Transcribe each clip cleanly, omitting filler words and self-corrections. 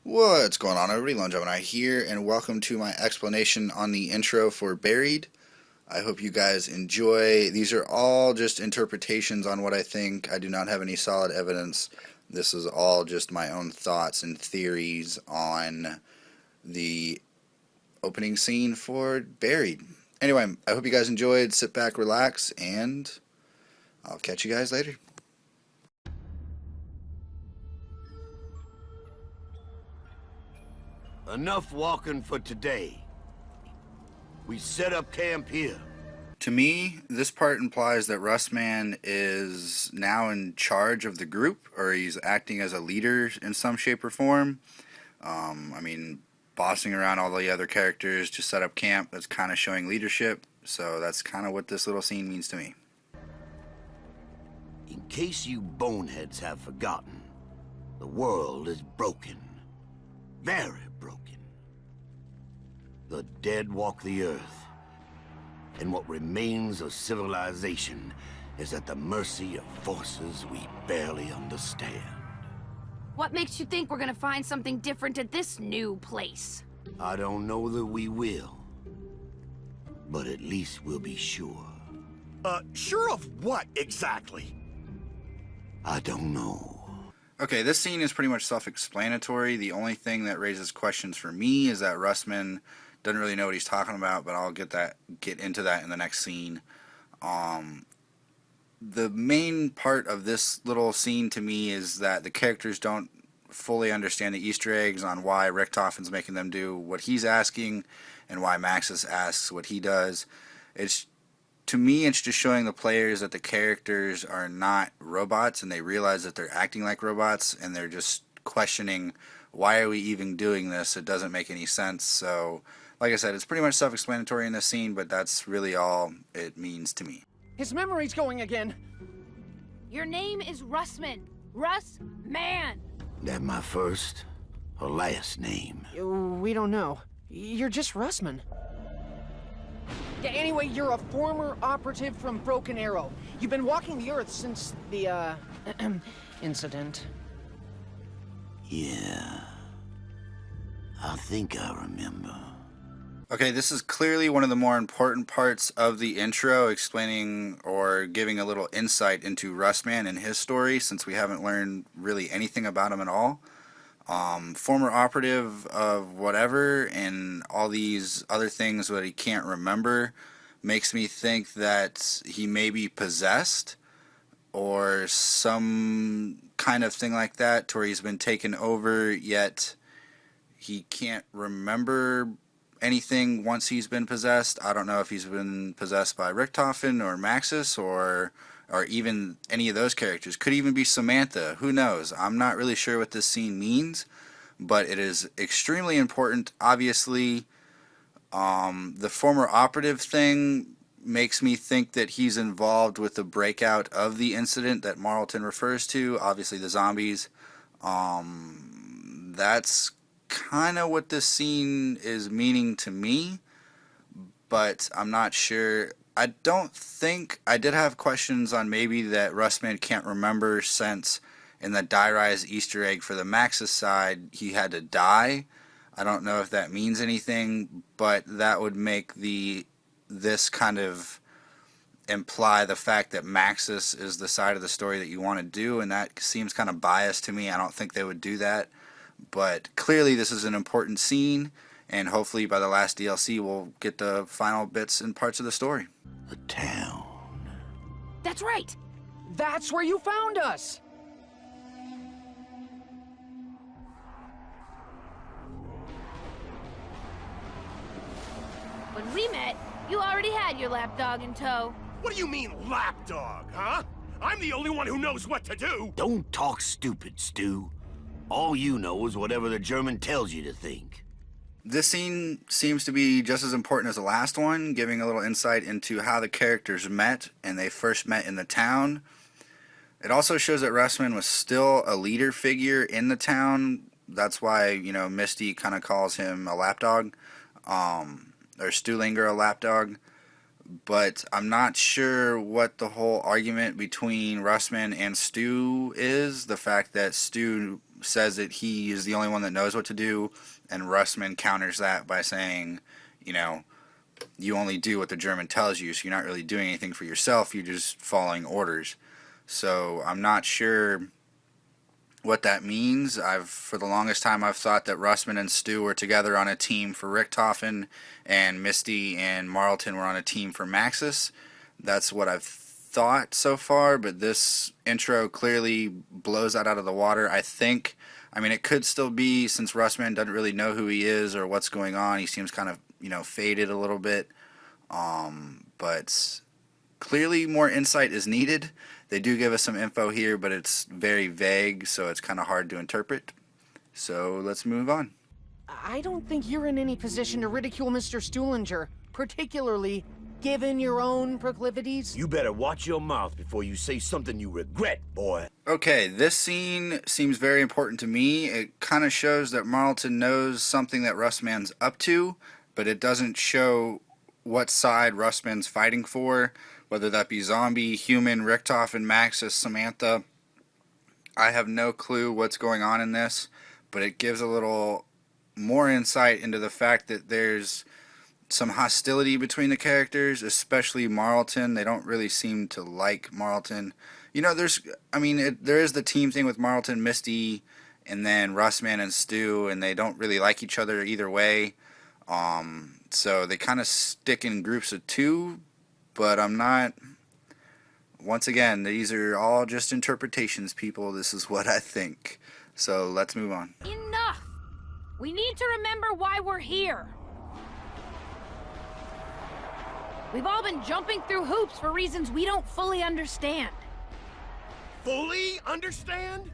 What's going on, everybody? LoneGemini here, and welcome to my explanation on the intro for Buried. I hope you guys enjoy. These are all just interpretations on what I think. I do not have any solid evidence. This is all just my own thoughts and theories on the opening scene for Buried. Anyway, I hope you guys enjoyed. Sit back, relax, and I'll catch you guys later. Enough walking for today. We set up camp here. To me, this part implies that Rustman is now in charge of the group, or he's acting as a leader in some shape or form. Bossing around all the other characters to set up camp, that's kind of showing leadership, so that's kind of what this little scene means to me. In case you boneheads have forgotten, the world is broken. Very broken. The dead walk the earth, and what remains of civilization is at the mercy of forces we barely understand. What makes you think we're gonna find something different at this new place? I don't know that we will, but at least we'll be sure. Sure of what, exactly? I don't know. Okay, this scene is pretty much self-explanatory. The only thing that raises questions for me is that Rustman doesn't really know what he's talking about, but I'll get into that in the next scene. The main part of this little scene to me is that the characters don't fully understand the Easter eggs on why Richtofen's making them do what he's asking and why Maxis asks what he does. To me, it's just showing the players that the characters are not robots, and they realize that they're acting like robots, and they're just questioning, why are we even doing this? It doesn't make any sense. So, like I said, it's pretty much self-explanatory in this scene, but that's really all it means to me. His memory's going again. Your name is Russman. Russ Man. That my first or last name? We don't know. You're just Russman. Yeah, anyway, you're a former operative from Broken Arrow. You've been walking the Earth since the, incident. Yeah. I think I remember. Okay, this is clearly one of the more important parts of the intro, explaining or giving a little insight into Rustman and his story, since we haven't learned really anything about him at all. Former operative of whatever and all these other things that he can't remember makes me think that he may be possessed or some kind of thing like that, to where he's been taken over, yet he can't remember anything once he's been possessed. I don't know if he's been possessed by Richtofen or Maxis or even any of those characters. Could even be Samantha. Who knows? I'm not really sure what this scene means, but it is extremely important. Obviously, the former operative thing makes me think that he's involved with the breakout of the incident that Marlton refers to. Obviously, the zombies. That's kind of what this scene is meaning to me, but I'm not sure. I did have questions on maybe that Rustman can't remember, since in the Die Rise Easter egg for the Maxis side, he had to die. I don't know if that means anything, but that would make this kind of imply the fact that Maxis is the side of the story that you want to do, and that seems kind of biased to me. I don't think they would do that, but clearly this is an important scene, and hopefully by the last DLC we'll get the final bits and parts of the story. The town. That's right. That's where you found us! When we met, you already had your lapdog in tow. What do you mean, lapdog, huh? I'm the only one who knows what to do! Don't talk stupid, Stu. All you know is whatever the German tells you to think. This scene seems to be just as important as the last one, giving a little insight into how the characters met, and they first met in the town. It also shows that Rustman was still a leader figure in the town. That's why, Misty kind of calls him a lapdog, or Stulinger a lapdog. But I'm not sure what the whole argument between Rustman and Stu is. The fact that Stu says that he is the only one that knows what to do, and Russman counters that by saying, you know, you only do what the German tells you, so you're not really doing anything for yourself, you're just following orders. So I'm not sure what that means. For the longest time, I've thought that Russman and Stu were together on a team for Richthofen, and Misty and Marlton were on a team for Maxis. That's what I've thought so far, but this intro clearly blows that out of the water. I mean, it could still be, since Russman doesn't really know who he is or what's going on. He seems kind of, faded a little bit. But clearly more insight is needed. They do give us some info here, but it's very vague, so it's kind of hard to interpret. So let's move on. I don't think you're in any position to ridicule Mr. Stuhlinger, particularly given your own proclivities. You better watch your mouth before you say something you regret, boy. Okay, this scene seems very important to me. It kind of shows that Marlton knows something that Russman's up to, but it doesn't show what side Russman's fighting for, whether that be zombie, human, Richthofen, Maxis, Samantha. I have no clue what's going on in this, but it gives a little more insight into the fact that there's some hostility between the characters, especially Marlton. They don't really seem to like Marlton. There is the team thing with Marlton, Misty, and then Russman and Stu, and they don't really like each other either way. So they kind of stick in groups of two, but I'm not... Once again, these are all just interpretations, people. This is what I think. So let's move on. Enough! We need to remember why we're here. We've all been jumping through hoops for reasons we don't fully understand. Fully understand?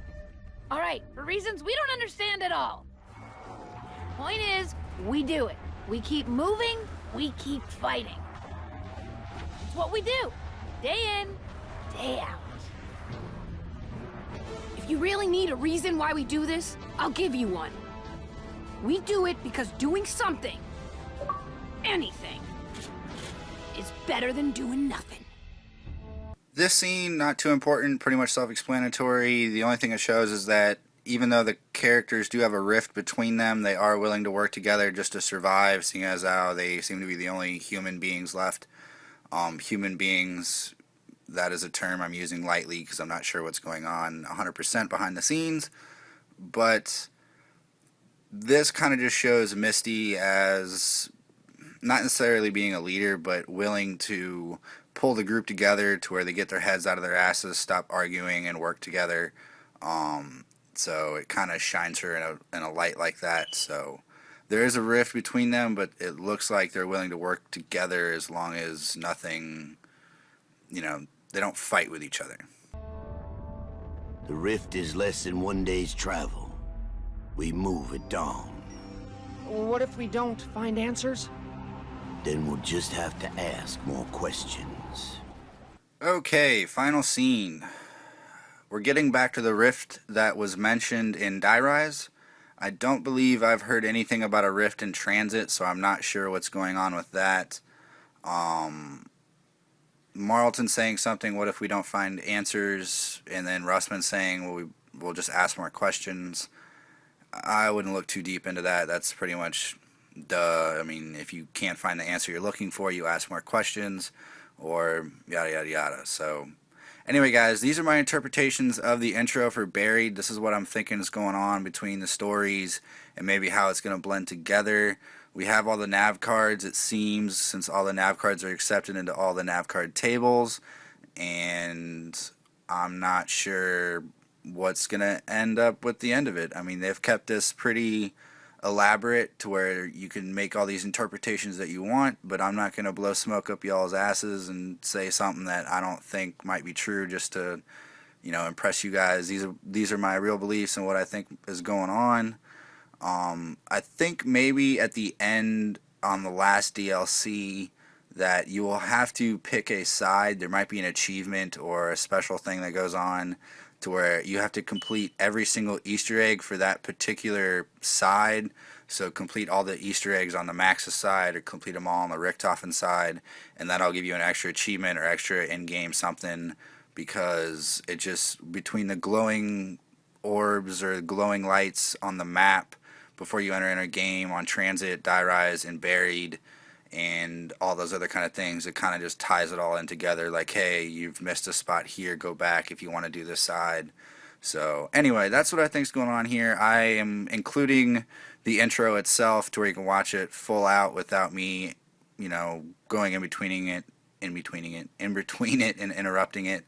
All right, for reasons we don't understand at all. Point is, we do it. We keep moving, we keep fighting. It's what we do, day in, day out. If you really need a reason why we do this, I'll give you one. We do it because doing something, anything, is better than doing nothing. This scene, not too important, pretty much self-explanatory. The only thing it shows is that even though the characters do have a rift between them, they are willing to work together just to survive, seeing as how they seem to be the only human beings left. Human beings, that is a term I'm using lightly because I'm not sure what's going on 100% behind the scenes. But this kind of just shows Misty as not necessarily being a leader, but willing to pull the group together to where they get their heads out of their asses, stop arguing, and work together. So it kind of shines her in a light like that. So there is a rift between them, but it looks like they're willing to work together as long as nothing, they don't fight with each other. The rift is less than one day's travel. We move at dawn. What if we don't find answers? Then we'll just have to ask more questions. Okay, final scene. We're getting back to the rift that was mentioned in Die Rise. I don't believe I've heard anything about a rift in transit, so I'm not sure what's going on with that. Marlton saying something, what if we don't find answers? And then Russman saying, well, we'll just ask more questions. I wouldn't look too deep into that. That's pretty much duh. I mean, if you can't find the answer you're looking for, you ask more questions, or yada yada yada. So anyway, guys, these are my interpretations of the intro for Buried. This is what I'm thinking is going on between the stories and maybe how it's going to blend together. We have all the nav cards, it seems, since all the nav cards are accepted into all the nav card tables, and I'm not sure what's going to end up with the end of it. I mean, they've kept this pretty elaborate to where you can make all these interpretations that you want, but I'm not going to blow smoke up y'all's asses and say something that I don't think might be true just to, impress you guys. These are my real beliefs and what I think is going on. I think maybe at the end on the last DLC that you will have to pick a side. There might be an achievement or a special thing that goes on to where you have to complete every single Easter egg for that particular side. So complete all the Easter eggs on the Maxis side or complete them all on the Richthofen side, and that'll give you an extra achievement or extra in-game something, because it just, between the glowing orbs or glowing lights on the map before you enter in a game on Transit, Die Rise, and Buried, and all those other kind of things. It kind of just ties it all in together, like, hey, you've missed a spot here, go back if you want to do this side. So anyway, that's what I think's going on here. I am including the intro itself to where you can watch it full out without me, going in between it and interrupting it.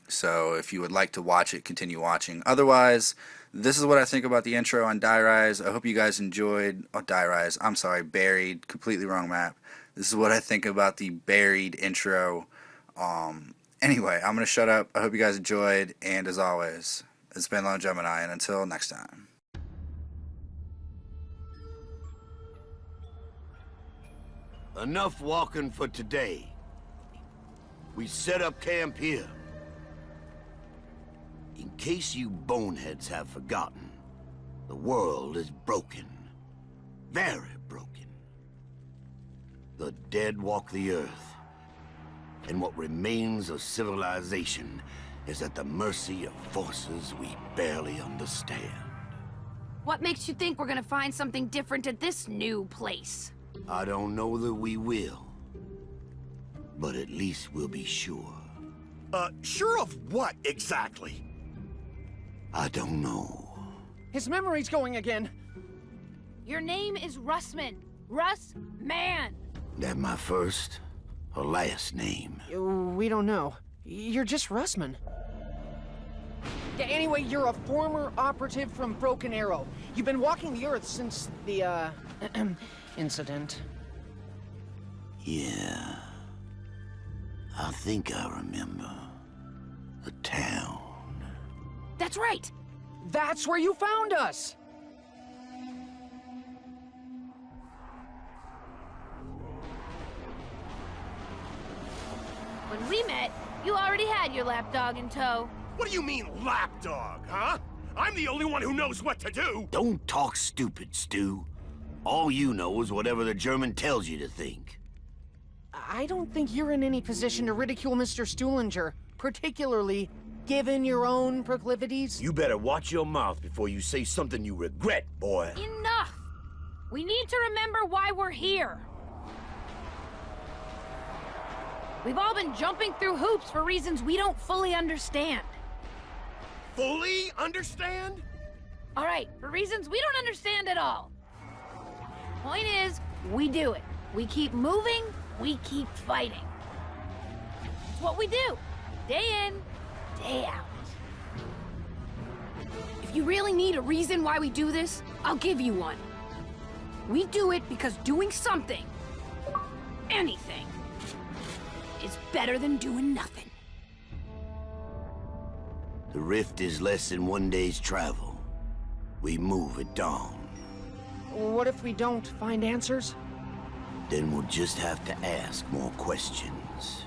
So if you would like to watch it, continue watching. Otherwise, this is what I think about the intro on Die Rise. I hope you guys enjoyed. Oh, Die Rise. I'm sorry, Buried. Completely wrong map. This is what I think about the Buried intro. Anyway, I'm going to shut up. I hope you guys enjoyed. And as always, it's been LoneGemini. And until next time. Enough walking for today. We set up camp here. In case you boneheads have forgotten, the world is broken. Very broken. The dead walk the earth, and what remains of civilization is at the mercy of forces we barely understand. What makes you think we're gonna find something different at this new place? I don't know that we will, but at least we'll be sure. Sure of what exactly? I don't know. His memory's going again. Your name is Russman. Russ Man. That my first or last name? We don't know. You're just Russman. Yeah, anyway, you're a former operative from Broken Arrow. You've been walking the Earth since the, incident. Yeah. I think I remember. The town. That's right. That's where you found us! When we met, you already had your lapdog in tow. What do you mean, lapdog, huh? I'm the only one who knows what to do! Don't talk stupid, Stu. All you know is whatever the German tells you to think. I don't think you're in any position to ridicule Mr. Stuhlinger, particularly given your own proclivities. You better watch your mouth before you say something you regret, boy. Enough! We need to remember why we're here. We've all been jumping through hoops for reasons we don't fully understand. Fully understand? All right, for reasons we don't understand at all. Point is, we do it. We keep moving, we keep fighting. It's what we do, day in, day out. If you really need a reason why we do this, I'll give you one. We do it because doing something, anything, is better than doing nothing. The rift is less than one day's travel. We move at dawn. What if we don't find answers? Then we'll just have to ask more questions.